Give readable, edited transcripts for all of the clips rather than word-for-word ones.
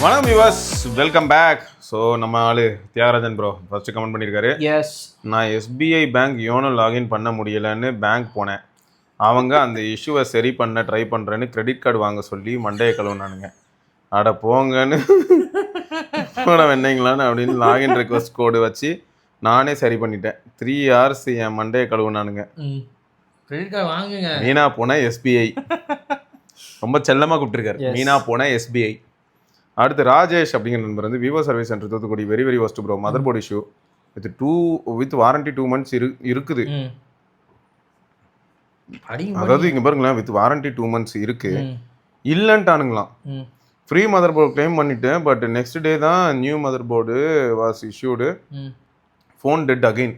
வணக்கம் viewers, welcome back. So நம்ம ஆளு தியாகராஜன் ப்ரோ ஃபர்ஸ்ட் கமெண்ட் பண்ணியிருக்காரு. எஸ், நான் எஸ்பிஐ பேங்க் யோனோ லாகின் பண்ண முடியலன்னு பேங்க் போனேன். அவங்க அந்த இஷ்யூவை சரி பண்ண ட்ரை பண்ணுறேன்னு கிரெடிட் கார்டு வாங்க சொல்லி மண்டையை கழுவுனானுங்க. அட போங்கன்னு போட வேண்டிங்களான்னு அப்படின்னு லாகின் ரெக்வஸ்ட் கோடு வச்சு நானே சரி பண்ணிட்டேன். 3 hours என் மண்டையை கழுவுனானுங்க. கிரெடிட் கார்டு வாங்குங்க. மீனா போன எஸ்பிஐ ரொம்ப செல்லமாக கூப்பிட்டுருக்காரு. மீனா போன எஸ்பிஐ. அடுத்து ராஜேஷ் அப்படிங்கிற நண்பர் வந்து Vivo service centre Thoothukudi. Very very worst bro. Mother board issue with warranty 2 months இருக்குது. அதாவது இங்க பாருங்களேன், வித் வாரண்டி 2 months இருக்கு, இல்லன்ட்டானுங்களாம். ஃப்ரீ மதர் போர்டு கிளைம் பண்ணிட்டேன், பட் நெக்ஸ்ட் டே தான் new motherboard was issued. Phone dead again.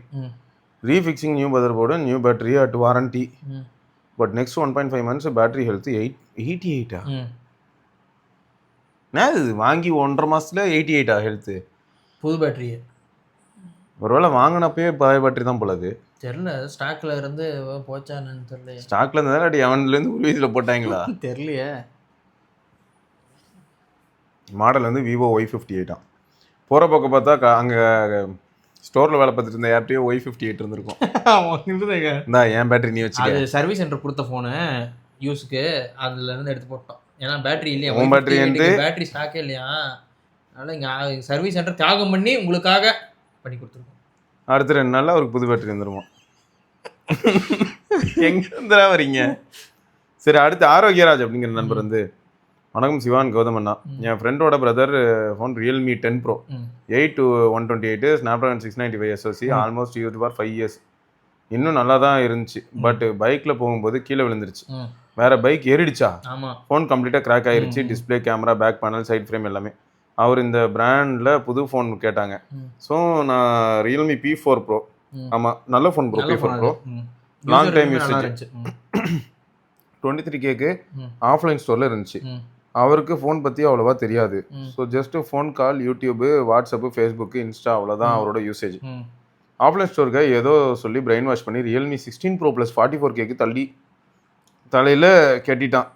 Refixing new motherboard, new battery at warranty, but next 1.5 months battery health 88. இது வாங்கி 1.5 மாசத்துல 88 health. புது battery ஒருவேளை வாங்கினப்பே பழைய பேட்டரி தான் போலது. தெரியல, ஸ்டாக்ல இருந்து போச்சான்னு தெரியல. ஸ்டாக்ல இருந்தாலும் அடி அவன்லேருந்து ஒரு வீதியில் போட்டாங்களா தெரியலையே. மாடல் வந்து விவோ Y58. போகிற பக்கம் பார்த்தா அங்கே ஸ்டோரில் வேலை பார்த்துட்டு இருந்த யார்ட்டையோ Y58 இருந்திருக்கும். இந்தா என் பேட்டரி நீ வச்சு. அது சர்வீஸ் சென்டர் கொடுத்த ஃபோனு யூஸுக்கு, அதுல இருந்து எடுத்து போட்டோம். ஏன்னா பேட்டரி இல்லையா, பேட்டரி ஸ்டாக்கே இல்லையா, அதனால இங்கே சர்வீஸ் சென்டர் தியாகம் பண்ணி உங்களுக்காக பண்ணி கொடுத்துருக்கோம். அடுத்த 2 நாளில் அவருக்கு புது பேட்டரி வந்துருவோம். எங்கேருந்துடா வரீங்க? சரி, அடுத்து ஆரோக்கியராஜ் அப்படிங்கிற நண்பர் வந்து வணக்கம் சிவான் கௌதமண்ணா, என் ஃப்ரெண்டோட brother phone Realme 10 Pro 8 to 128 Snapdragon 695 SoC almost used for 5 years. இன்னும் நல்லா தான் இருந்துச்சு, பட் பைக்கில் போகும்போது கீழே விழுந்துருச்சு. வேற பைக் ஏறிடுச்சா, ஃபோன் கம்ப்ளீட்டாக கிராக் ஆயிருச்சு. Display, camera, back panel, side frame எல்லாமே. அவர் இந்த பிராண்டில் புது ஃபோன் கேட்டாங்க. ஸோ நான் ரியல்மி P4 Pro. ஆமாம், நல்ல phone bro. P4 Pro long time usage. 23K offline ஸ்டோரில் இருந்துச்சு. அவருக்கு ஃபோன் பற்றி அவ்வளோவா தெரியாது. So just phone call, YouTube, WhatsApp, Facebook, Insta, அவ்வளோதான் அவரோட யூசேஜ். ஆஃப்லைன் ஸ்டோருக்கு ஏதோ சொல்லி பிரெயின் வாஷ் பண்ணி ரியல்மி 16 Pro + 44K தள்ளி தலையில் கட்டிட்டான்.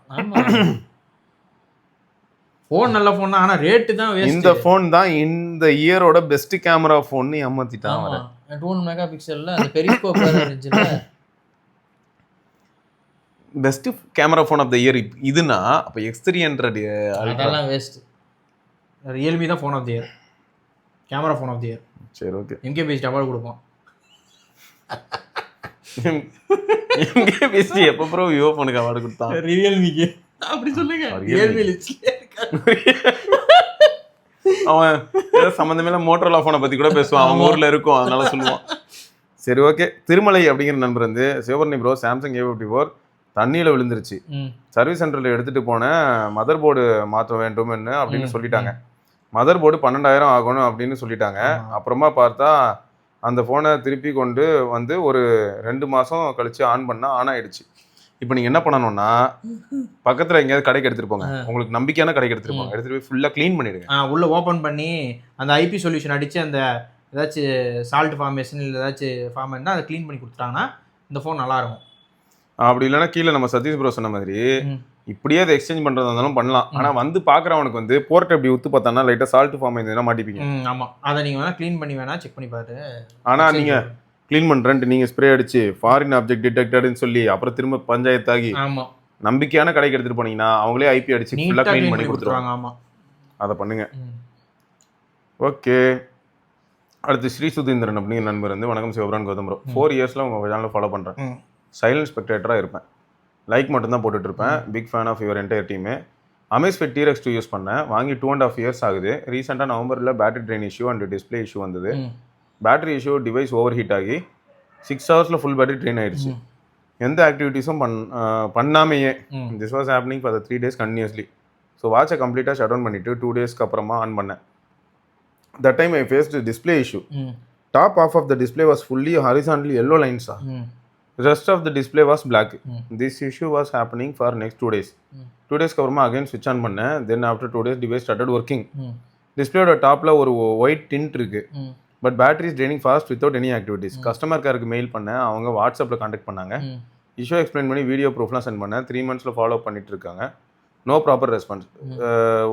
ஃபோன் நல்ல ஃபோன் தான், ஆனால் ரேட்டு தான் வேஸ்ட். இந்த ஃபோன் தான் இந்த இயரோட பெஸ்ட் கேமரா ஃபோன்னு ஏமாத்திட்டான். 2 MP அந்த பெரிஸ்கோப் இருந்துச்சுல, best camera phone of the year இதுனா அப்போ X300 அதெல்லாம் வேஸ்ட். ரியல்மி தான் phone of the year, camera phone of the year. சரி, ஓகே. MKBHD அவார்டு கொடுப்போம். MKBHD எப்போ ப்ரோ விவோ ஃபோனுக்கு அவார்டு கொடுத்தான்? ரியல்மிக்கு அப்படி சொல்லுங்க. ரியல்மி லிஸ்ட்ல அவன் ஏதோ சம்மந்தமே மோட்டரோலா ஃபோனை பற்றி கூட பேசுவான், அவங்க ஊரில் இருக்கும், அதனால சொல்லுவான். சரி, ஓகே. திருமலை அப்படிங்கிற நண்பர் வந்து சிவபர்ணி ப்ரோ, சாம்சங் A54 தண்ணியில் விழுந்துருச்சு. சர்வீஸ் சென்டரில் எடுத்துகிட்டு போனேன், மதர் போர்டு மாற்ற வேண்டும்னு அப்படின்னு சொல்லிட்டாங்க. மதர் போர்டு 12,000 ஆகணும் அப்படின்னு சொல்லிட்டாங்க. அப்புறமா பார்த்தா அந்த ஃபோனை திருப்பி கொண்டு வந்து ஒரு 2 மாதம் கழிச்சு ஆன் பண்ணால் ஆன் ஆகிடுச்சு. இப்போ நீங்கள் என்ன பண்ணணும்னா, பக்கத்தில் எங்கேயாவது கடைக்கு எடுத்துகிட்டு போங்க, உங்களுக்கு நம்பிக்கையான கடைக்கு எடுத்துகிட்டு போங்க, எடுத்துகிட்டு போய் ஃபுல்லாக க்ளீன் பண்ணிவிடுங்க. உள்ளே ஓப்பன் பண்ணி அந்த IP சொல்யூஷன் அடித்து அந்த ஏதாச்சும் சால்ட் ஃபார்மேஷன் இல்லை ஏதாச்சும் ஃபார்ம் இருந்தால் அதை க்ளீன் பண்ணி கொடுத்துட்டாங்கன்னா இந்த ஃபோன் நல்லாயிருக்கும். அப்படி இல்லைன்னா கீழே நம்ம சதீஷ் ப்ரோ சொன்ன மாதிரி இப்படியே அதை எக்ஸ்சேஞ்ச் பண்ணுறதா இருந்தாலும் பண்ணலாம். ஆனால் வந்து பார்க்குறவனுக்கு வந்து போர்ட் எப்படி ஊற்று பார்த்தானா லைட்டாக சால்ட் ஃபார்ம் இருந்ததுன்னா மாட்டிப்பீங்க. ஆமாம், அதை நீங்கள் வேணால் க்ளீன் பண்ணி வேணால் செக் பண்ணி பாரு. ஆனால் நீங்கள் க்ளீன் பண்ணுறேன்ட்டு நீங்கள் ஸ்ப்ரே அடிச்சு ஃபாரின் ஆப்ஜெக்ட் டிடெக்டட்னு சொல்லி அப்புறம் திரும்ப பஞ்சாயத்தாகி நம்பிக்கையான கடைக்கு எடுத்துகிட்டு போனீங்கன்னா அவங்களே IP அடிச்சு ஃபுல்லாக க்ளீன் பண்ணி கொடுத்துருவாங்க. ஆமாம், அதை பண்ணுங்க. ஓகே. அடுத்து ஸ்ரீ சுதீந்திரன் அப்படிங்கிற நண்பர் வந்து வணக்கம் சிவபிரான் கௌதம் ப்ரோ, 4 yearsல உங்கள் சேனலை ஃபாலோ பண்ணுறேன். சைலண்ட் ஸ்பெக்டேட்டராக இருப்பேன், லைக் மட்டும்தான் போட்டுட்ருப்பேன். Big fan of your entire team. Amazfit T-Rex 2 use பண்ணேன், வாங்கி 2.5 years ஆகுது. ரீசெண்டாக நவம்பரில் battery drain issue and display issue வந்தது. Battery issue, device overheat ஆகி 6 hours ஃபுல் பேட்டரி ட்ரெயின் ஆகிடுச்சு. எந்த ஆக்டிவிட்டீஸும் பண்ணாமையே this was happening for 3 days continuously. So வாட்சை கம்ப்ளீட்டாக ஷட் டவுன் பண்ணிவிட்டு 2 daysக்கு அப்புறமா ஆன் பண்ணேன். That time I faced display issue. Top of the display was fully horizontally yellow lines. Rest of the display was black. This issue was happening for next 2 days. 2 days அப்புறமா again switch on பண்ணேன். Then after 2 days device started working. டிஸ்பிளேயோட டாப்ல ஒரு white tint இருக்கு, but battery is draining fast without any activities. Customer கேருக்கு mail பண்ணேன், அவங்க வாட்ஸ்அப்பில் கான்டாக்ட் பண்ணாங்க. இஷ்யூ எக்ஸ்பிளைன் பண்ணி வீடியோ ப்ரூஃப்லாம் சென்ட் பண்ணேன். 3 monthsல ஃபாலோ பண்ணிட்டு இருக்காங்க. No proper response.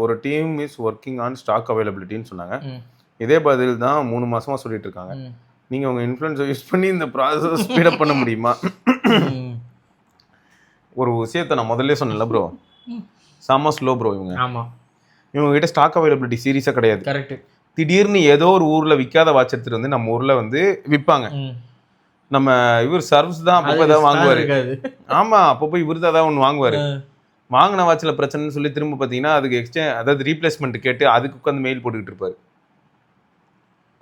ஒரு team is working on stock அவைலபிலிட்டின்னு சொன்னாங்க. ம். இதே பதில் தான் 3 மாசமா சொல்லிட்டு இருக்காங்க. ம். நீங்கள் உங்கள் இன்ஃப்ளூயன்ஸை யூஸ் பண்ணி இந்த ப்ராசஸ் ஸ்பீடப் பண்ண முடியுமா? ம். ஒரு விஷயத்தை நான் முதல்ல சொன்னேன்ல ப்ரோ, செம்ம ஸ்லோ ப்ரோ இவங்க. ஆமா இவங்ககிட்ட ஸ்டாக் அவைலபிலிட்டி சீரியஸாக கிடையாது. கரெக்ட். திடீர்னு ஏதோ ஒரு ஊரில் விற்காத வாட்ச் எடுத்துட்டு வந்து நம்ம ஊரில் வந்து விற்பாங்க. நம்ம இவர் சர்வீஸ் தான் அப்பப்போ ஏதாவது வாங்குவார். ஆமாம், அப்பப்போ இவர் தான் ஏதாவது ஒன்று வாங்குவார். வாங்கின வாட்சில் பிரச்சனைன்னு சொல்லி திரும்ப பார்த்தீங்கன்னா அதுக்கு அதாவது ரீப்ளேஸ்மெண்ட் கேட்டு அதுக்கு உட்காந்து மெயில் போட்டுக்கிட்டு இருப்பாரு.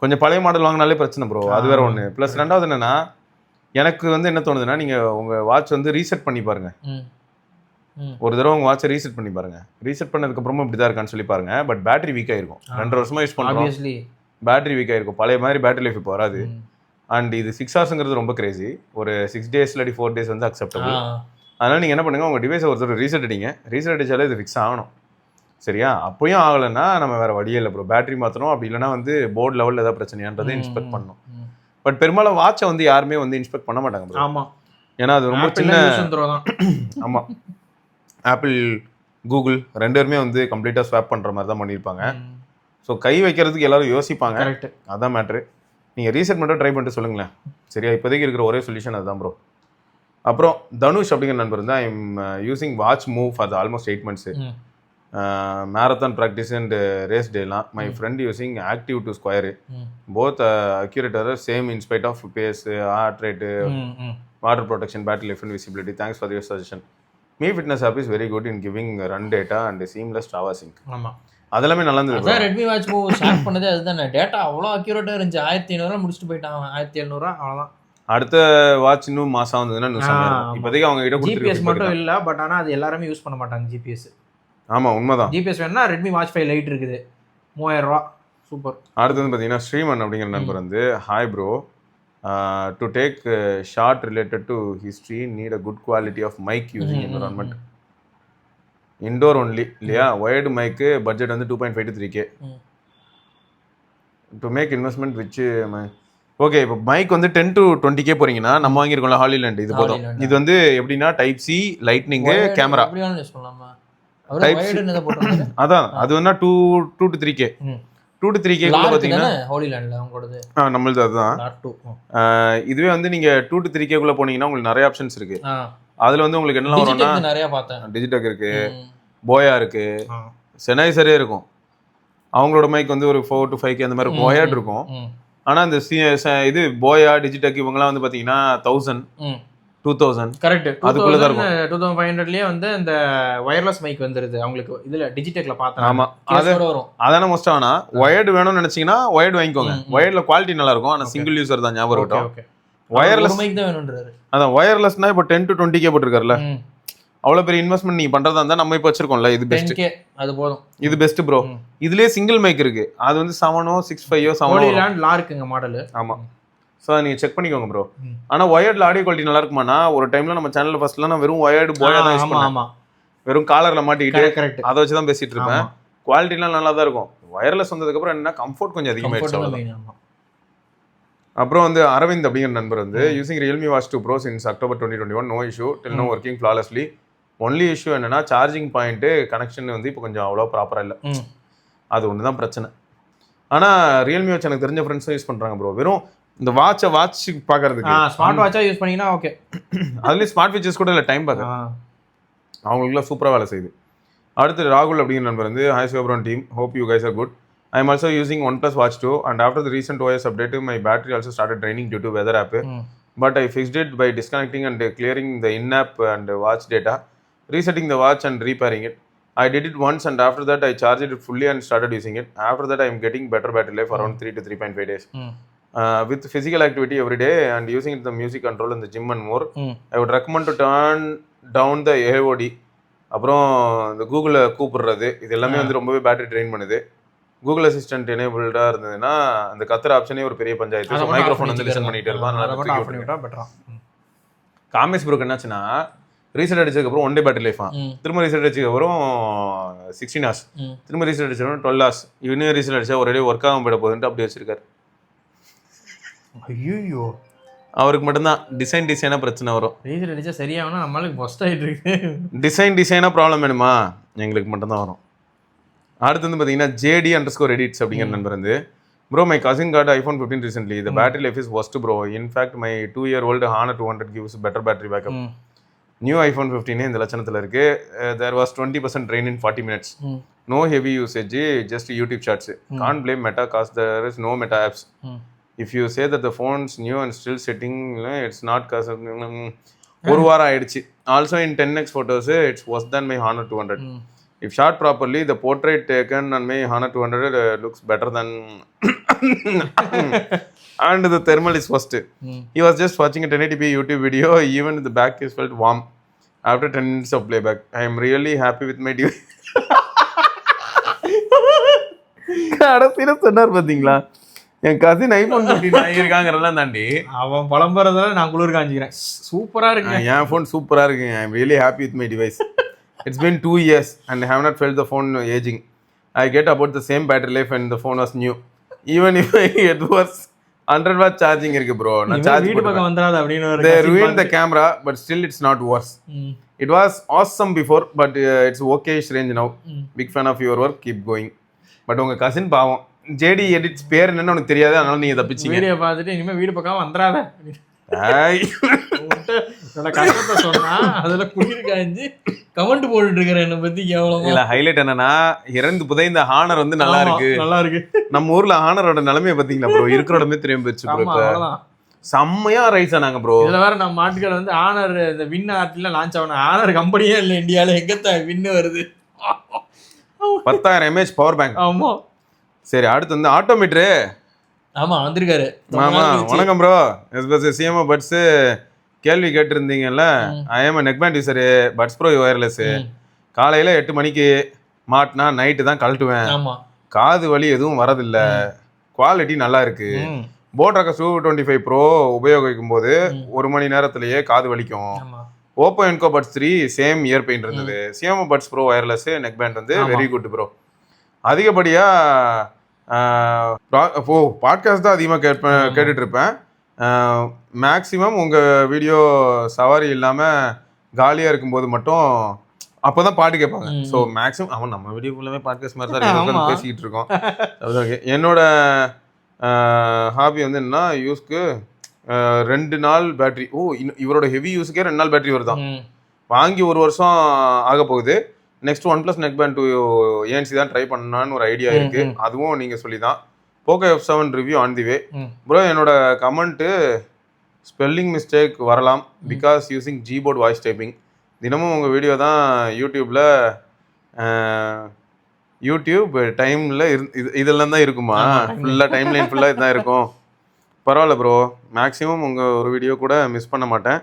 கொஞ்சம் பழைய மாடல் வாங்கினாலே பிரச்சனை ப்ரோ, அது வேற ஒன்று. ப்ளஸ் ரெண்டாவது என்னன்னா, எனக்கு வந்து என்ன தோணுதுன்னா, நீங்கள் உங்கள் வாட்ச் வந்து ரீசெட் பண்ணி பாருங்க. ஒரு தடவை உங்கள் வாட்சை ரீசெட் பண்ணி பாருங்க. ரீசெட் பண்ணதுக்கப்புறமா இப்படி தான் இருக்கான்னு சொல்லி பாருங்க. பட் பேட்டரி வீக் ஆயிருக்கும். 2 வருஷமா யூஸ் பண்ணுறோம், பேட்டரி வீக் ஆயிருக்கும். பழைய மாதிரி பேட்டரி லைஃப் இப்போ வராது. அண்ட் இது 6 ஹவர்ஸுங்கிறது ரொம்ப கிரேசி. ஒரு 6 days இல்லாட்டி 4 days வந்து அக்செப்டபிள். அதனால் நீங்கள் என்ன பண்ணுங்கள், உங்கள் டிவைஸை ஒருத்தர் ரீசெட் அடிங்க. ரீசெட் அடிச்சாலே இது ஃபிக்ஸ் ஆகணும். சரியா? அப்போயும் ஆகலைன்னா நம்ம வேறு வழியே இல்லை ப்ரோ, பேட்டரி மாற்றணும். அப்படி இல்லைனா வந்து போர்டு லெவலில் ஏதாவது பிரச்சனையான்றதை இன்ஸ்பெக்ட் பண்ணணும். பட் பெரும்பாலும் வாட்சை வந்து யாருமே வந்து இன்ஸ்பெக்ட் பண்ண மாட்டாங்க ப்ரோ. ஆமாம், ஏன்னா அது ரொம்ப சின்ன. ஆமாம், ஆப்பிள் கூகுள் 2 பேருமே வந்து கம்ப்ளீட்டாக ஸ்வாப் பண்ணுற மாதிரி தான் பண்ணியிருப்பாங்க. ஸோ கை வைக்கிறதுக்கு எல்லாரும் யோசிப்பாங்க. அதான் மேட்ரு. நீங்கள் ரீசெட் மட்டும் ட்ரை பண்ணிட்டு சொல்லுங்களேன். சரியா? இப்போதைக்கு இருக்கிற ஒரே சொல்யூஷன் அதுதான் ப்ரோ. அப்புறம் தனுஷ் அப்படிங்கிற நண்பர் தான், I am using watch move for almost 8 months. Marathon practice and race டேலாம் my friend using active two square both accurate same in spite of pace, heart rate, water protection, battery life and visibility. Thanks for your suggestion. Mi fitness app is very good in giving run data and seamless Strava sync. ஆமாம், அதெல்லாமே நல்லா இருந்தது. Redmi watch move share பண்ணதே அதுதானே. Data அவ்வளோ அக்யூரேட்டாக இருந்துச்சு. 1500 முடிச்சுட்டு போயிட்டான். 1700 அவ்வளோதான். அடுத்த வாட்ச் இன்னும் மாசம் வந்ததுன்னா இப்போதைக்கு அவங்க கிட்ட ஜிபிஎஸ் மட்டும் இல்லை, பட் ஆனால் அது எல்லாருமே யூஸ் பண்ண மாட்டாங்க ஜிபிஎஸ். ஆமாம், உண்மைதான். ஜிபிஎஸ் வேணும்னா ரெட்மி வாட்ச் 5 லைட் இருக்குது, 3000 ரூபா. சூப்பர். அடுத்து வந்து பார்த்தீங்கன்னா ஸ்ரீமன் அப்படிங்கிற நண்பர் வந்து, hi bro, to take short related to history need a good quality of mic using environment, indoor only இல்லையா? ஒயர்டு மைக்கு பட்ஜெட் வந்து 2.5 to 3K to make investment which. Okay, இப்போ மைக் வந்து 10 to 20K போறீங்கன்னா நம்ம வாங்கியிருக்கோம்ல ஹாலிலேண்ட், இது போதும். இது வந்து எப்படின்னா டைப் சி, லைட்னிங்கு, கேமரா. அதான் அது வந்து 2 to 3K 2 to 3K பார்த்தீங்கன்னா நம்மளது அதுதான். இதுவே வந்து நீங்கள் 2 to 3K போனீங்கன்னா உங்களுக்கு நிறைய ஆப்ஷன்ஸ் இருக்கு. அதில் வந்து உங்களுக்கு என்னெல்லாம் வரும்னா, டிஜிடெக் இருக்கு, போயா இருக்கு, செனைசரே இருக்கும். அவங்களோட மைக் வந்து ஒரு 4 to 5K அந்த மாதிரி போயாட் இருக்கும். ஆனால் இந்த இது போயா, டிஜிடெக் இவங்கலாம் வந்து பார்த்தீங்கன்னா 1000, 2000 கரெக்ட். அதுக்குள்ள தான் இருக்கும். 2500லேயே வந்து இந்த வயர்லெஸ் மைக் வந்துருது அவங்களுக்கு. இதில் டிஜிடெக்ல பார்த்தேன். ஆமாம், அது வரும். அதான மோஸ்ட்டாக வேணா ஒயர்டு வேணும்னு நினச்சிங்கன்னா ஒயர்டு வாங்கிக்கோங்க. ஒயர்டில் குவாலிட்டி நல்லா இருக்கும். ஆனால் சிங்கிள் யூசர் தான், ஞாபகம் இருக்கட்டும். வயர்லெஸ் மைக் தான் வேணும்ன்றாரு. அதான் வயர்லெஸ்னா இப்போ 10 to 20K போட்டிருக்காருல்ல, அவ்வளோ பெரிய இன்வெஸ்ட்மெண்ட் நீங்கள் பண்ணுறதா இருந்தால் நம்ம இப்போ வச்சிருக்கோம்ல, இது பெஸ்ட். அது போதும், இது பெஸ்ட் ப்ரோ. இதுலேயே சிங்கிள் மைக் இருக்கு, அது வந்து 7 65 7 இருக்குங்க மாடல். ஆமாம், ஸோ நீங்கள் செக் பண்ணிக்கோங்க ப்ரோ. ஆனால் ஒயர்டில் ஆடியோ குவாலிட்டி நல்லா இருக்குமானா, ஒரு டைமில் நம்ம சேனலில் ஃபர்ஸ்ட்லாம் நான் வெறும் ஒயர்டு போயா தான் யூஸ் பண்ணுவேன். வெறும் காலரில் மாட்டிக்கிட்டு அதை வச்சு தான் பேசிகிட்டு இருப்பேன். குவாலிட்டிலாம் நல்லா தான் இருக்கும். ஒயர்லெஸ் வந்ததுக்கப்புறம் என்ன கம்ஃபர்ட் கொஞ்சம் அதிகமாகிடுச்சு. அப்புறம் வந்து அரவிந்த் அப்படிங்கிற நண்பர் வந்து, using Realme watch 2 Pro since October 2021, no issue till no working flawlessly. Only issue என்னன்னா சார்ஜிங் பாயிண்ட்டு கனெக்ஷன் வந்து இப்போ கொஞ்சம் அவ்வளோ ப்ராப்பராக இல்லை. அது ஒன்று தான் பிரச்சனை. ஆனால் ரியல்மி வாட்ச் எனக்கு தெரிஞ்ச ஃப்ரெண்ட்ஸும் யூஸ் பண்ணுறாங்க ப்ரோ. வெறும் இந்த வாட்ச் பார்க்கறதுக்கு ஸ்மார்ட் வாட்சா யூஸ் பண்ணீங்கன்னா ஓகே. அதுலேயும் ஸ்மார்ட் ஃபீச்சர்ஸ் கூட இல்லை, டைம் பார்க்க அவங்களுக்குலாம் சூப்பராக வேலை செய்யுது. அடுத்து ராகுல் அப்படிங்கிற நண்பர் வந்து, hi Sivapuram team, hope you guys are good. I am also using OnePlus Watch 2 and after the recent OS update my battery also started draining due to weather app. But I fixed it by disconnecting and clearing the in-app and watch data, resetting the watch and repairing it. I did it once and after that I charged it fully and started using it. After that I am getting better battery life around 3 to 3.5 days. With physical activity every day and using the music control in the gym and more, I would recommend to turn down the AOD. அப்புறம் இந்த கூகுளை கூப்பிடுறது, இது எல்லாமே வந்து ரொம்பவே battery train பண்ணுது. Google assistant எனேபிள்டாக இருந்ததுன்னா அந்த கத்துற ஆப்ஷனே ஒரு பெரிய பஞ்சாயத்து. மைக்ரோஃபோன் வந்து லிசன் பண்ணிட்டு இருப்பான். காமேஷ் ப்ரோக்கு என்னாச்சுன்னா, ரீசெட் அடிச்சதுக்கப்புறம் 1 day பேட்டரி லைஃப், திரும்ப ரீசெட் அடிச்சதுக்கப்புறம் 16 hours, திரும்ப ரீசெட் அடிச்சதுக்கப்புறம் 12 hours, இன்னும் ரீசெட் அடிச்சா ஒரே ஒர்க் ஆகாம போயிட போகுதுன்ட்டு அப்படி வச்சிருக்காரு. ஐயோ, அவருக்கு மட்டும்தான் டிசைனாக பிரச்சனை வரும். ரீசெட் அடிச்சா சரியாகனா நம்மளுக்கு ஃபஸ்ட் ஆகிட்டு இருக்கு. டிசைனாக ப்ராப்ளம் வேணுமா, எங்களுக்கு மட்டும்தான் வரும். அடுத்து வந்து பார்த்தீங்கன்னா JD_edits அப்படிங்கிற நண்பர் வந்து, bro my cousin got iPhone 15 recently. The battery life is worst bro. In fact my 2-year-old Honor 200 gives better battery backup. New iPhone 15 இந்த லட்சணத்தில் இருக்கு. There was 20% drain in 40 minutes. No heavy usage, just YouTube charts. Can't blame Meta cause there is no Meta apps. If you say that the phone's new and still sitting, it's not cause ஒரு வாரம் ஆயிடுச்சு. Also in 10x photos, it's worse than my Honor 200. If shot properly, the portrait taken on my Honor 200 looks better than and the thermal is worst. He was just watching a 1080p YouTube video, even the back is felt warm after 10 minutes of playback. I am really happy with my device. கடைசியில சொன்னார் பாத்தீங்களா, என் cousin iPhone 15 இருக்காங்கிறதெல்லாம் தாண்டி அவன் பழம்புறதால நான் குளிர் காஞ்சிக்கிறேன். சூப்பரா இருக்கு, என் phone சூப்பரா இருக்கு. I am really happy with my device. It's been 2 years and I have not felt the phone aging. I get about the same battery life when the phone was new. Even if it was 100 watt charging இருக்கு bro. நான் charge வீட்டு பக்கம் வந்தறாத அப்படினு ஒரு they ruined the camera but still it's not worse. It was awesome before but it's okay-ish range now. Big fan of your work, keep going. But உங்க cousin பாவம் JD edits பேர் என்னன்னு உனக்கு தெரியாது, அதனால நீங்க தப்பிச்சீங்க. வீடியோ பார்த்துட்டு இனிமே வீடு பக்கம் வந்தறாத. கஷ்டத்தை சொன்னா அதுல குளிர் காய்ஞ்சி கமெண்ட் போட்டுட்டு இருக்கிறேன் என்ன பத்தி கேவலமா. இல்ல ஹைலைட் என்னன்னா, இறந்து புதைந்த ஹானர் வந்து நல்லா இருக்கு. நம்ம ஊர்ல ஹானரோட நிலைமையை பாத்தீங்களா ப்ரோ, இருக்கிறோடமே தெரியும் போச்சு ப்ரோ. இப்ப செம்மையா ரைஸ் ஆனாங்க ப்ரோ. இதுல வேற நம்ம மாட்டுக்கள் வந்து ஆனர் இந்த வின் ஆர்ட்ல லான்ச் ஆகணும். ஆனர் கம்பெனியே இல்லை இந்தியால, எங்கத்த வின் வருது. 10,000 mAh பவர் பேங்க். ஆமா சரி, அடுத்து வந்து ஆட்டோமீட்டரு. ஆமா வந்திருக்காரு. ஆமா வணக்கம் ப்ரோ. சிஎம்ஓ பட்ஸ் கேள்வி கேட்டிருந்தீங்கல்ல. I'm neckband user, buds pro wireless. காலையில் 8 மணிக்கு மாட்டினா நைட்டு தான் கழட்டுவேன். காது வலி எதுவும் வரதில்ல, குவாலிட்டி நல்லா இருக்கு. போட்ராக்கஸ் 225 ப்ரோ உபயோகிக்கும் போது 1 மணி நேரத்திலேயே காது வலிக்கும். Oppo Enco Buds 3 same ear pain இருந்தது. CMO buds pro wireless neckband வந்து வெரி குட் ப்ரோ. அதிகப்படியாக பாட்காஸ்ட் தான் அதிகமாக கேட்டுட்டு இருப்பேன். மேக்ஸிமம் உங்கள் வீடியோ சவாரி இல்லாமல் காலியாக இருக்கும்போது மட்டும் அப்போ தான் பாட்டு கேட்பாங்க. ஸோ மேக்ஸிமம் அவன் நம்ம வீடியோ ஃபுல்லாமே பாட்காஸ்ட் மாதிரி தான் பேசிக்கிட்டு இருக்கோம். ஓகே, என்னோட ஹாபி வந்து என்னன்னா, யூஸ்க்கு 2 நாள் பேட்ரி. இவரோட ஹெவி யூஸுக்கே 2 நாள் பேட்ரி வருதான். வாங்கி 1 வருஷம் ஆக போகுது. Next OnePlus Neck Band 2 ANC தான் ட்ரை பண்ணான்னு ஒரு ஐடியா இருக்கு. அதுவும் நீங்கள் சொல்லி தான். Poco F7 review on the way bro. என்னோட கமெண்ட்டு ஸ்பெல்லிங் மிஸ்டேக் வரலாம் because using Gboard voice typing. தினமும் உங்கள் வீடியோ தான் யூடியூப் டைமில் இதெல்லாம் தான் இருக்குமா? ஃபுல்லாக டைம்லைன் ஃபுல்லாக இதுதான் இருக்கும். பரவாயில்ல ப்ரோ, மேக்ஸிமம் உங்கள் ஒரு வீடியோ கூட மிஸ் பண்ண மாட்டேன்.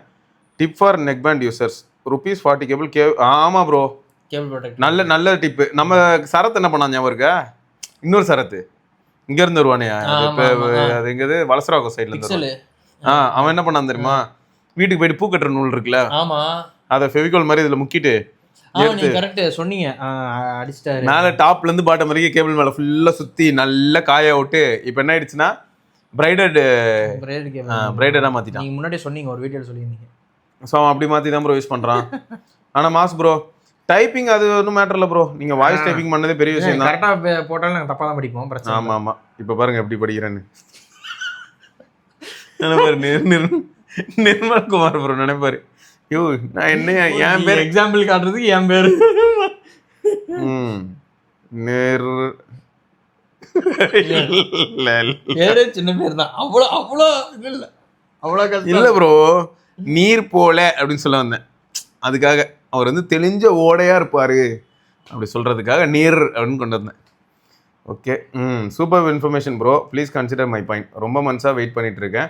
Tip for neck band users ₹40 cable. ஆமாம் ப்ரோ, நல்ல டிப்பு. நம்ம சரத் என்ன பண்ணான் ஞாபகம் இருக்கா? இன்னொரு சரத்து இங்க இருந்து வருவானே, அது எங்கது வலசராக சைட்ல இருந்து. அவன் என்ன பண்ணான் தெரியுமா? வீட்டுக்கு போயிட்டு பூ கட்டுற நூல் இருக்குல்ல, அதை ஃபெவிகால் மாதிரி இதுல முக்கிட்டு மேல டாப்ல இருந்து பாட்டம் வரைக்கும் கேபிள் மேல ஃபுல்லா சுத்தி நல்லா காய விட்டு இப்ப என்ன ஆயிடுச்சுன்னா பிரைடடா மாத்திட்டான். நீங்க முன்னாடி சொன்னீங்க, ஒரு வீடியோல சொல்லியிருந்தீங்க. ஸோ அப்படி மாத்தி தான் ப்ரோ யூஸ் பண்றான். ஆனா மாஸ் ப்ரோ டைப்பிங் அது ஒன்றும் மேட்டர் இல்லை ப்ரோ. நீங்க வாய்ஸ் டைப்பிங் பண்ணதே பெரிய விஷயம் தான். கரெக்டா போட்டாலும் நாங்கள் தப்பா தான் படிப்போம், பிரச்சனை. ஆமா ஆமா, இப்போ பாருங்க எப்படி படிக்கிறேன்னு. நிர்மல் குமார் ப்ரோ நினைப்பாரு, ஐயோ நான் என்ன என் பேர் எக்ஸாம்பிள் காட்டுறதுக்கு என் பேரு சின்ன பேர் தான். அவ்வளோ இல்லை ப்ரோ, நீர் போல அப்படின்னு சொல்ல வந்தேன். அதுக்காக அவர் வந்து தெளிஞ்ச ஓடையா இருப்பாரு அப்படி சொல்றதுக்காக நீர் அப்படின்னு கொண்டு வந்தேன். Okay, super information bro. Please consider my point. ரொம்ப மந்த்ஸாக வெயிட் பண்ணிட்டு இருக்கேன்,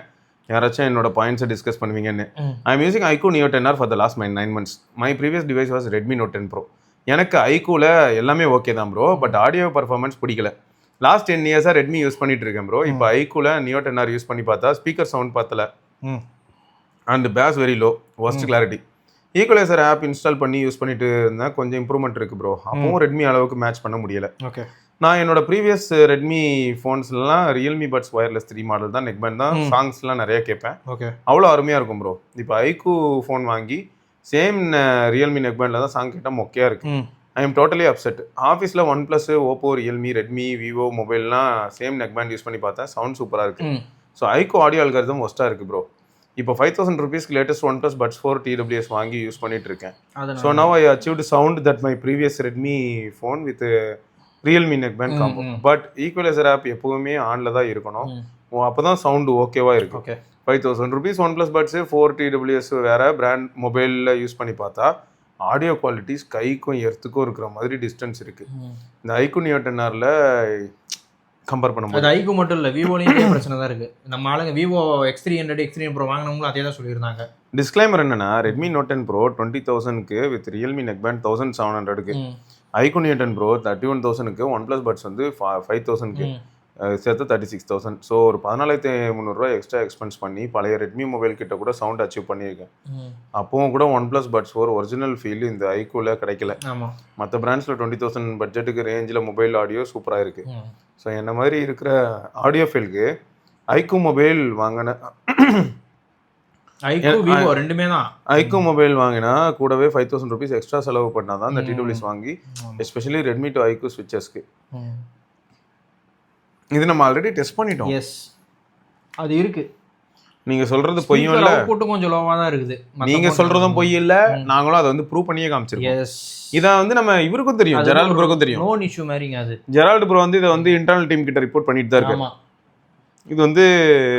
யாராச்சும் என்னோட பாயிண்ட்ஸை டிஸ்கஸ் பண்ணுவீங்கன்னு. ஐ am using iQOO Neo 10R for the last 9 months. My previous device was Redmi Note 10 Pro. எனக்கு iQOOல எல்லாமே ஓகே தான் ப்ரோ, பட் ஆடியோ பர்ஃபார்மன்ஸ் பிடிக்கல. லாஸ்ட் 10 இயர்ஸாக ரெட்மி யூஸ் பண்ணிட்டு இருக்கேன் ப்ரோ. இப்போ iQOOல Neo 10R யூஸ் பண்ணி பார்த்தா ஸ்பீக்கர் சவுண்ட் பார்த்தல and bass very low, worst clarity. Equalizer app install பண்ணி யூஸ் பண்ணிட்டு இருந்தேன், கொஞ்சம் இம்ப்ரூவ்மெண்ட் இருக்கு ப்ரோ. அப்பவும் ரெட்மி அளவுக்கு மேட்ச் பண்ண முடியல. ஓகே, நான் என்னோட ப்ரீவியஸ் ரெட்மி ஃபோன்ஸ்லாம் ரியல்மி பட்ஸ் ஒயர்லெஸ் 3 மாடல் தான், நெக் பேண்ட் தான், சாங்ஸ்லாம் நிறைய கேட்பேன். ஓகே, அவ்வளோ அருமையாக இருக்கும் ப்ரோ. இப்போ ஐக்கூ ஃபோன் வாங்கி சேம் ரியல்மி நெக் பேண்டில் தான் சாங் கேட்டால் மொக்கையாக இருக்கு. I am totally upset. ஆஃபீஸில் OnePlus, Oppo, Realme, Redmi, Vivo மொபைல்லாம் சேம் நெக் பேண்ட் யூஸ் பண்ணி பார்த்தேன், சவுண்ட் சூப்பராக இருக்கு. ஸோ ஐக்கூ ஆடியோ அல்காரிதம் ஒஸ்ட்டாக இருக்கு ப்ரோ. இப்போ 5000 rupeesக்கு latest OnePlus buds 4 TWS வாங்கி யூஸ் பண்ணிட்டு இருக்கேன். So now I achieved sound that my previous Redmi phone with Realme neck band combo. But equalizer app எப்பவுமே ஆனில் தான் இருக்கணும், அப்போ தான் சவுண்டு ஓகேவா இருக்கு. Okay, 5000 rupees one plus buds 4 TWS வேற பிராண்ட் மொபைலில் யூஸ் பண்ணி பார்த்தா ஆடியோ குவாலிட்டிஸ் கைக்கும் எர்த்துக்கும் இருக்கிற மாதிரி டிஸ்டன்ஸ் இருக்கு. இந்த ஐக்கூ நியோ 10Rல கம்பேர் பண்ணும்போது அது ஐக்கூ மட்டும் இல்லை, விவோலையும் பிரச்சனை தான் இருக்கு. நம்ம ஆளுங்க விவோ X300 X300 Pro வாங்கினவங்களும் அதே தான் சொல்லியிருந்தாங்க. டிஸ்க்ளைமர் என்னன்னா, ரெட்மி நோட் 10 ப்ரோ 20,000க்கு வித் ரியல்மி நெக் பேண்ட் 1700க்கு, ஐக்கூ நியோ 10 ப்ரோ 31,000க்கு, ஒன் ப்ளஸ் பட்ஸ் வந்து 5,000க்கு சேர்த்து 36,000. ஸோ ஒரு 14,300 ரூபா எக்ஸ்ட்ரா எக்ஸ்பென்ஸ் பண்ணி பழைய ரெட்மி மொபைல் கிட்ட கூட சவுண்ட் அச்சீவ் பண்ணியிருக்கேன். அப்பவும் கூட ஒன் ப்ளஸ் பட்ஸ் ஒரு ஒரிஜினல் ஃபீல் இந்த ஐக்கூல கிடைக்கல. மற்ற பிராண்ட்ஸில் 20,000 பட்ஜெட்டுக்கு ரேஞ்சில் மொபைல் ஆடியோ சூப்பராக இருக்கு. ஸோ என்ன மாதிரி இருக்கிற ஆடியோ ஃபீல்க்கு ஐக்கூ மொபைல் வாங்கின ஐக்கூ மொபைல் வாங்கினா கூடவே 5,000 rupees எக்ஸ்ட்ரா செலவு பண்ணால் தான் இந்த TWS வாங்கி, எஸ்பெஷலி ரெட்மி டு ஐக்கூ ஸ்விட்சஸ்க்கு. இது நம்ம ஆல்ரெடி டெஸ்ட் பண்ணிட்டோம். எஸ், அது இருக்கு. நீங்க சொல்றது பொய்யும் இல்ல, அவுட்புட்டும் கொஞ்சம் லோவா தான் இருக்குது. நீங்க சொல்றதும் பொய் இல்ல, நாங்களும் அதை வந்து ப்ரூவ் பண்ணியே காமிச்சிருக்கோம். எஸ், இத வந்து நம்ம இவருக்கும் தெரியும், ஜெரால்ட் ப்ரோக்கும் தெரியும். நோ இஷ்யூ மாதிரிங்க அது. ஜெரால்ட் ப்ரோ வந்து இத வந்து இன்டர்னல் டீம் கிட்ட ரிப்போர்ட் பண்ணிட்டு தான் இருக்காரு. இது வந்து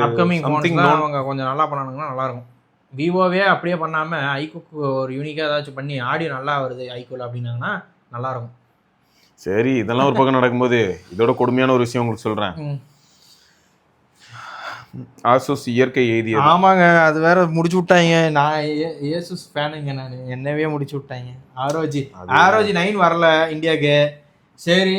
அப்கமிங் ஃபோன்ஸ்ல அவங்க கொஞ்சம் நல்லா பண்ணாங்கன்னா நல்லா இருக்கும். விவோவே அப்படியே பண்ணாம ஐக்கூக்கு ஒரு யூனிக்கா ஏதாச்சும் பண்ணி ஆடியோ நல்லா வருது ஐக்கூல அப்படின்னாங்கன்னா நல்லா இருக்கும். சரி, இதெல்லாம் ஒரு பக்கம் நடக்கும்போது இதோட கொடுமையான ஒரு விஷயம் உங்களுக்கு சொல்றேன். ஆசூஸ் இயற்கை எய்தியது. ஆமாங்க, அது வேற முடிச்சு விட்டாங்க. நான் ஏசூஸ் ஃபேனுங்க, நான் என்னவே முடிச்சு விட்டாங்க. ROG 9 வரல இந்தியாவுக்கு. சரி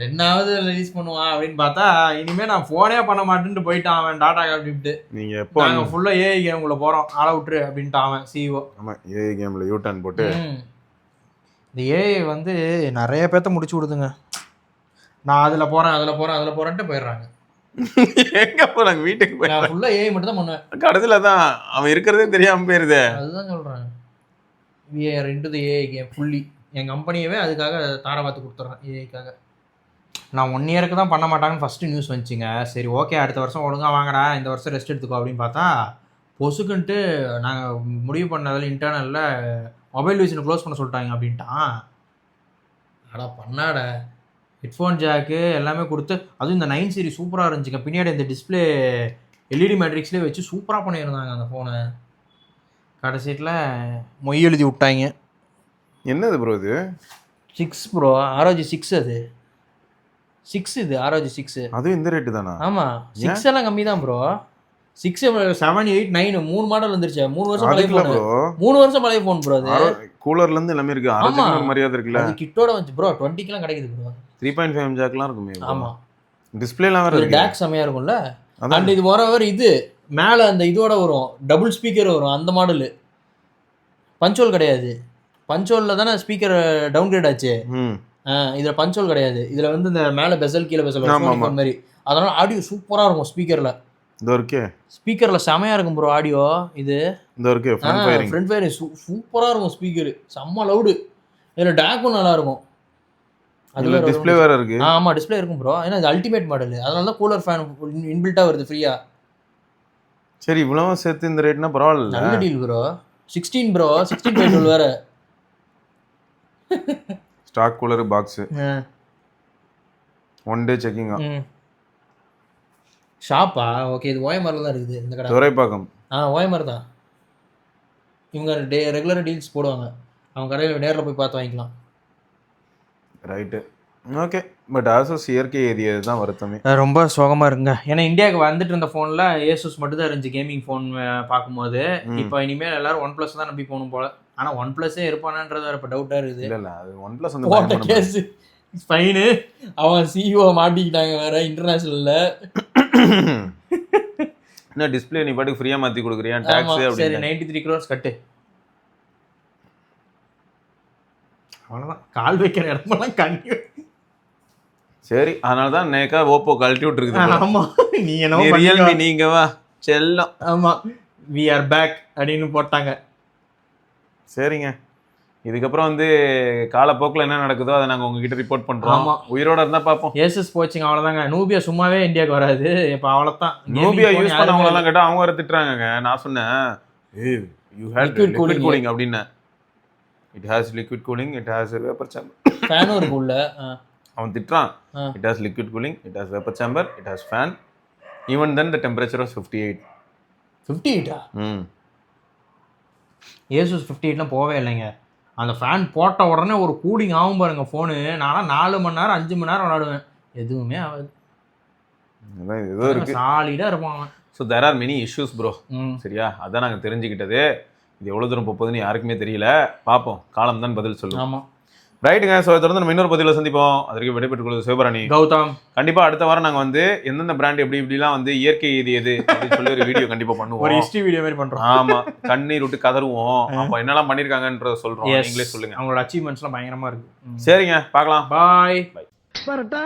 10ஆவது ரிலீஸ் பண்ணுவான் அப்படின்னு பார்த்தா இனிமே நான் ஃபோனே பண்ண மாட்டேன்ட்டு போயிட்டான் அவன் டாடா அப்படின்ட்டு. நீங்க எப்போ நாங்கள் ஃபுல்லாக ஏஐ கேம்குள்ளே போகிறோம், ஆள விட்டுரு அப்படின்ட்டு அவன் CEO. ஆமாம், ஏஐ கேமில் யூட்டர்ன் போட்டு இந்த ஏஐ வந்து நிறைய பேர்த்த முடிச்சு விடுதுங்க. நான் அதில் போகிறேன்ட்டு போயிடுறாங்க. எங்க போறாங்க, வீட்டுக்கு போய் நான் ஃபுல்லாக ஏஐ மட்டும் தான் பண்ணுவேன். கடைசியில் தான் அவன் இருக்கிறதே தெரியாமல் போயிருது. அதுதான் சொல்கிறேன், we are into the AI game fully. என் கம்பெனியவே அதுக்காக தாரை பார்த்து கொடுத்துட்றேன் ஏஐக்காக. நான் 1 இயருக்கு தான் பண்ண மாட்டாங்கன்னு ஃபஸ்ட்டு நியூஸ் வந்துச்சுங்க. சரி ஓகே, அடுத்த வருஷம் ஒழுங்காக வாங்கடா, இந்த வருஷம் ரெஸ்ட் எடுத்துக்கோ அப்படின்னு பார்த்தா பொசுக்குன்ட்டு நாங்கள் முடிவு பண்ணதில் இன்டர்னலில் மொபைல் டிவிஷனை க்ளோஸ் பண்ண சொல்லிட்டாங்க அப்படின்ட்டான். அடா பண்ணாட, ஹெட்ஃபோன் ஜாக்கு எல்லாமே கொடுத்து, அதுவும் இந்த 9 சீரிஸ் சூப்பராக இருந்துச்சுங்க. பின்னாடி இந்த டிஸ்பிளே எல்இடி மேட்ரிக்ஸ்லேயே வச்சு சூப்பராக பண்ணியிருந்தாங்க அந்த ஃபோனை. கடைசியில் மொய் எழுதி விட்டாங்க. என்னது ப்ரோ இது? 6 ப்ரோ, ROG 6. அது 6, இது ROG 6. அதுவும் இந்த ரேட்டு தானா? ஆமாம், 6 எல்லாம் கம்மி தான் ப்ரோ. 6, 7, 8, 9 3 மாடல் வந்துருச்சு. 3 வருஷம் பழைய ஃபோன் ப்ரோ. 3 வருஷம் பழைய ஃபோன் ப்ரோ. அது கூலர்ல இருந்து எல்லாமே இருக்கு. ROG மரியாதை இருக்குல்ல, அது கிட்டோட வந்து ப்ரோ 20க்குலாம் கிடைக்குது ப்ரோ. 3.5 ஜாக்லாம் இருக்குமே. ஆமாம், டிஸ்பிளேலாம் வேற இருக்கு, டேக் செமையா இருக்கும்ல. அண்ட் இது வரவர் இது மேலே அந்த இதோட வரும், டபுள் ஸ்பீக்கர் வரும் அந்த மாடலு. பஞ்சோல் கிடையாது. பஞ்சோலில் தானே ஸ்பீக்கர் டவுன்கிரேட் ஆச்சு. இதில் பஞ்சோல் கிடையாது. இதில் வந்து இந்த மேலே பெசல் கீழே பெசல் ஃபோன் மாதிரி. அதனால ஆடியோ சூப்பராக இருக்கும் ஸ்பீக்கரில். ஸ்பீக்கரில் செமையாக இருக்கும் ப்ரோ ஆடியோ. இது ஃப்ரண்ட் ஃபயரிங் சூப்பராக இருக்கும் ஸ்பீக்கரு, செம்ம லவுடு. இதில் டேக்கும் நல்லா இருக்கும். அதுல டிஸ்ப்ளே வேற இருக்கு. ஆமா, டிஸ்ப்ளே இருக்கும் ப்ரோ. ஏன்னா இது அல்டிமேட் மாடல், அதனால தான் கூலர் ஃபேன் இன்பில்ட்டா வருது ஃப்ரீயா. சரி, இவ்வளவு சேர்த்து இந்த ரேட்னா பரவாயில்ல, நல்ல டீல் ப்ரோ. 16 ப்ரோ, 16.12 வேற. ஸ்டாக் கூலர் பாக்ஸ், 1 டே செக்கிங். ஷாப்பா? ஓகே, இது ஓஎம்ஆர்ல தான் இருக்குது இந்த கடை. துரைப்பாக்கம். ஓஎம்ஆர் தான். இவங்க ரெகுலர் டீல்ஸ் போடுவாங்க. அவங்க கடையில் நேரில் போய் பார்த்து வாங்கிக்கலாம். Right, okay. பட் ஆசூஸ் இயற்கை ஏதியது தான் வருத்தமே. ரொம்ப சோகமாக இருக்குங்க. ஏன்னா இந்தியாவுக்கு வந்துட்டு இருந்த ஃபோனில் ஏசூஸ் மட்டும் தான் இருந்துச்சு கேமிங் ஃபோன் பார்க்கும்போது. இப்போ இனிமேல் எல்லாரும் ஒன் ப்ளஸ் தான் நம்பி போகணும் போல. ஆனால் ஒன் ப்ளஸ்ஸே இருப்பானான்றது இப்போ டவுட்டாக இருக்குது. இல்லை, அது ஒன் ப்ளஸ் வந்து கேஸு ஃபைனு, அவன் CEO மாட்டிக்கிட்டாங்க வேற இன்டர்நேஷனலில். என்ன டிஸ்பிளே நீ பாட்டுக்கு ஃப்ரீயாக மாற்றி கொடுக்குறியா டாக்ஸ்? சரி 93 crores கட்டு, அவ்வளோதான். கால் வைக்கிற இடமெல்லாம் கண்ணி. சரி, அதனால தான் நேக்கா ஓப்போ கழட்டி விட்டுருக்குது. ஆமா, நீ என்ன நீ ரியல்மி நீங்க வா செல்லம். ஆமா, வி ஆர் பேக் அப்படின்னு போட்டாங்க. சரிங்க, இதுக்கப்புறம் வந்து காலப்போக்கில் என்ன நடக்குதோ அதை நாங்கள் உங்ககிட்ட ரிப்போர்ட் பண்ணுறோம். ஆமா. உயிரோட இருந்தால் பார்ப்போம். ஏசஸ் போச்சுங்க, அவ்வளோதாங்க. நூபியா சும்மாவே இந்தியாவுக்கு வராது. இப்போ அவ்வளோதான். நூபியா யூஸ் பண்ணவங்களெல்லாம் கேட்டால் அவங்க வேறு திட்டுறாங்கங்க. நான் சொன்னேன், ஏய் you had Liquid liquid cooling. Cooling அப்படின்னேன். It has liquid cooling, it has vapour chamber. ஃபேனும் இருக்கு உள்ள. அவன் திட்டுறான். It has liquid cooling, it has vapour chamber, it has fan. Even then the temperature was 58. 58ஆ? ம், ஏசஸ் 58லாம் போவே இல்லைங்க. அந்த ஃபேன் போட்ட உடனே ஒரு கூலிங் ஆகும் பாருங்க ஃபோனு. நான்லாம் 4 மணி நேரம் 5 மணி நேரம் விளாடுவேன், எதுவுமே ஆகாது. அதான் ஏதோ இருக்கு. சாலிடாக இருப்பான் அவன். So there are many issues bro. ம். சரியா, அதான் நாங்கள் தெரிஞ்சுக்கிட்டது. இது எவ்வளோ தூரம் போகுதுன்னு யாருக்குமே தெரியல. பார்ப்போம், காலம் தான் பதில் சொல்லும். ஆமாம், ரைட்டுங்க. ஸோ தொடர்ந்து நம்ம இன்னொரு பதிவில் சந்திப்போம். அது வரைக்கும் விடைபெற்றுக் கொள்வது சிவபரணி, கௌதம். கண்டிப்பாக அடுத்த வாரம் நாங்கள் வந்து எந்தெந்த பிராண்ட் எப்படி இப்படிலாம் வந்து இயற்கை இது எது அப்படின்னு சொல்லி ஒரு வீடியோ கண்டிப்பாக ஒரு பண்ணுவோம். ஹிஸ்ட்ரி வீடியோ மாதிரி பண்ணுறோம். ஆமாம், கண்ணீர் விட்டு கதறுவோம். அப்போ என்னெல்லாம் பண்ணியிருக்காங்கன்றத சொல்கிறோம், நீங்களே சொல்லுங்கள். அவங்களோட அச்சீவ்மெண்ட்ஸ்லாம் பயங்கரமாக இருக்குது. சரிங்க, பார்க்கலாம். பாய். பரட்டா